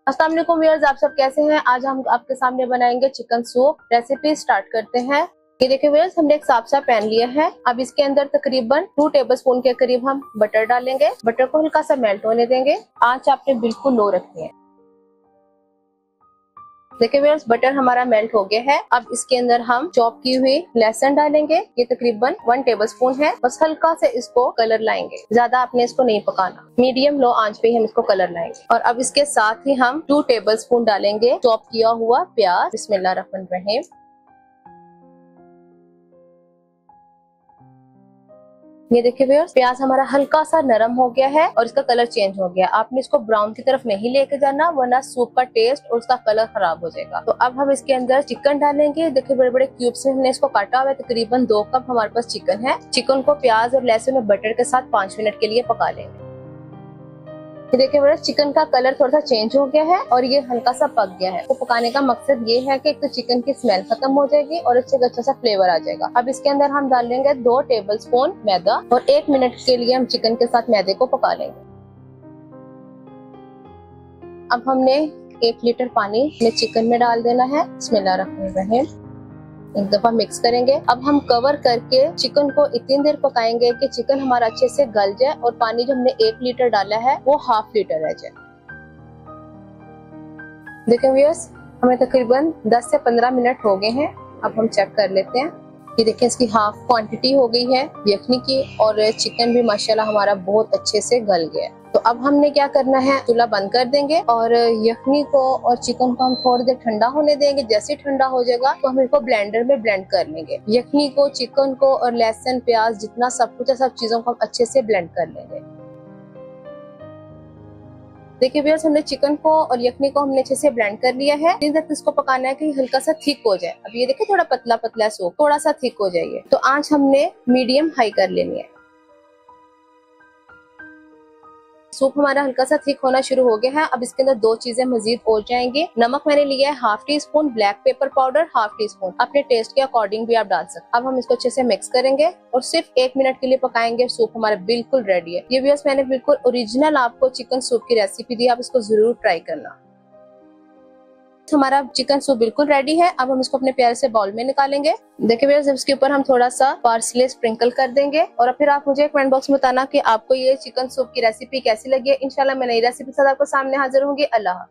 अस्सलाम वालेकुम व्यूअर्स, आप सब कैसे हैं। आज हम आपके सामने बनाएंगे चिकन सूप। रेसिपी स्टार्ट करते हैं। ये देखिए व्यूअर्स, हमने एक साफ सा पैन लिया है। अब इसके अंदर तकरीबन 2 टेबलस्पून के करीब हम बटर डालेंगे। बटर को हल्का सा मेल्ट होने देंगे। आंच आपने बिल्कुल लो रखनी है। देखिए व्यूअर्स, बटर हमारा मेल्ट हो गया है। अब इसके अंदर हम चॉप की हुई लहसुन डालेंगे। ये तकरीबन 1 टेबलस्पून है। बस हल्का से इसको कलर लाएंगे, ज्यादा आपने इसको नहीं पकाना, मीडियम लो आंच पे ही हम इसको कलर लाएंगे। और अब इसके साथ ही हम 2 टेबलस्पून डालेंगे चॉप किया हुआ प्याज। बिस्मिल्लाहिर्रहमानिर्रहीम। ये देखिए व्यूअर्स, प्याज हमारा हल्का सा नरम हो गया है और इसका कलर चेंज हो गया। आपने इसको ब्राउन की तरफ नहीं लेके जाना, वरना सूप का टेस्ट और उसका कलर खराब हो जाएगा। तो अब हम इसके अंदर चिकन डालेंगे। देखिए बड़े बड़े क्यूब्स में हमने इसको काटा हुआ है। तकरीबन 2 कप हमारे पास चिकन है। चिकन को प्याज और लहसुन और बटर के साथ 5 मिनट के लिए पका लेंगे। देखिए व्यूअर्स, चिकन का कलर थोड़ा सा चेंज हो गया है और ये हल्का सा पक गया है। तो पकाने का मकसद ये है कि एक तो चिकन की स्मेल खत्म हो जाएगी और इससे अच्छा सा फ्लेवर आ जाएगा। अब इसके अंदर हम डाल लेंगे 2 टेबलस्पून मैदा और 1 मिनट के लिए हम चिकन के साथ मैदे को पका लेंगे। अब हमने 1 लीटर पानी चिकन में डाल देना है। बिस्मिल्लाहिर्रहमानिर्रहीम। एक दफा मिक्स करेंगे। अब हम कवर करके चिकन को इतनी देर पकाएंगे कि चिकन हमारा अच्छे से गल जाए और पानी जो हमने 1 लीटर डाला है वो हाफ लीटर रह जाए। देखिए व्यूअर्स, हमें तकरीबन 10 से 15 मिनट हो गए हैं। अब हम चेक कर लेते हैं। ये देखिए, इसकी हाफ क्वांटिटी हो गई है यखनी की और चिकन भी माशाल्लाह हमारा बहुत अच्छे से गल गया है। तो अब हमने क्या करना है, चूल्हा बंद कर देंगे और यखनी को और चिकन को हम थोड़ी देर ठंडा होने देंगे। जैसे ठंडा हो जाएगा तो हम इसको ब्लेंडर में ब्लेंड कर लेंगे। यखनी को, चिकन को और लहसुन प्याज जितना सब कुछ है, सब चीजों को हम अच्छे से ब्लेंड कर लेंगे। देखिए व्यूअर्स, हमने चिकन को और यखनी को हमने अच्छे से ब्लेंड कर लिया है। इस तक इसको पकाना है कि हल्का सा थिक हो जाए। अब ये देखिए थोड़ा पतला पतला सूप, थोड़ा सा थिक हो जाइए। तो आंच हमने मीडियम हाई कर लेनी है। सूप हमारा हल्का सा थिक होना शुरू हो गया है। अब इसके अंदर 2 चीजें मजीद हो जाएंगी। नमक मैंने लिया है half tea spoon, black pepper powder half tea spoon, अपने टेस्ट के अकॉर्डिंग भी आप डाल सकते। अब हम इसको अच्छे से मिक्स करेंगे और सिर्फ 1 मिनट के लिए पकाएंगे। सूप हमारा बिल्कुल रेडी है। ये व्यूअर्स, मैंने बिल्कुल ओरिजिनल आपको चिकन सूप की रेसिपी दी, आप इसको जरूर ट्राई करना। हमारा चिकन सूप बिल्कुल रेडी है। अब हम इसको अपने प्यारे से बाउल में निकालेंगे। देखिए व्यूअर्स, इसके ऊपर हम थोड़ा सा पार्सले स्प्रिंकल कर देंगे और फिर आप मुझे कमेंट बॉक्स में बताना कि आपको ये चिकन सूप की रेसिपी कैसी लगी है। इंशाल्लाह मैं नई रेसिपी के साथ आपको सामने हाजिर होंगी। अल्लाह।